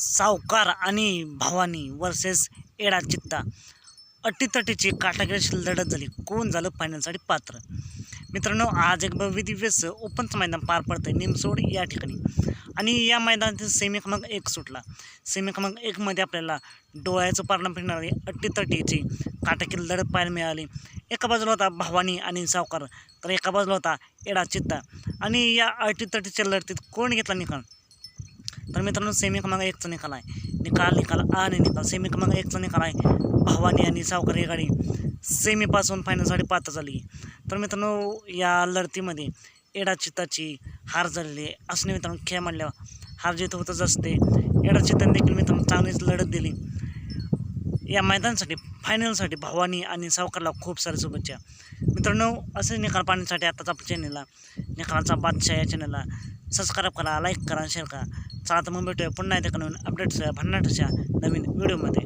सावकार आणि भवानी वर्सेस एडा चित्ता अटीतटीची काटाकीची लढत झाली. कोण झालं फायनलसाठी पात्र? मित्रांनो, आज एक भव्य दिव्य ओपनचं मैदान पार पडतंय निमसोड या ठिकाणी आणि या मैदानातील सेमी क्रमांक 1 सुटला. सेमी क्रमांक 1 मध्ये आपल्याला डोळ्याचं पारणं फिरणारी अटीतटीची काटाकी लढत पाहायला मिळाली. एका बाजूला होता भवानी आणि सावकार, तर एका बाजूला होता एडा चित्ता. आणि या अटीतटीच्या लढतीत कोण घेतला निकाल? तर मित्रांनो, सेमी क्रमांक 1चा निकाल आहे. निकाल सेमी क्रमांक 1चा निकाल आहे. भवानी आणि सावकार ही गाडी सेमीपासून फायनलसाठी पात्र झाली. तर मित्रांनो, या लढतीमध्ये एडा चित्ताची हार झालेली आहे. असं नाही मित्रांनो, खेळ म्हणल्यावर हार जीत होतच असते. एडा चित्ताने देखील मित्रांनो चांगलीच लढत दिली. या मैदानासाठी फायनलसाठी भवानी आणि सावकारला खूप साऱ्या शुभेच्छा. मित्रांनो, असे निकाल पाहण्यासाठी आताच आपल्या चॅनलला निकालाचा बादशाह या चॅनलला सबस्क्राईब करा, लाईक करा, शेअर करा. चला तर मग भेटूया पुन्हा एकदा नवीन अपडेट्स भन्नाट अशा नवीन व्हिडिओमध्ये.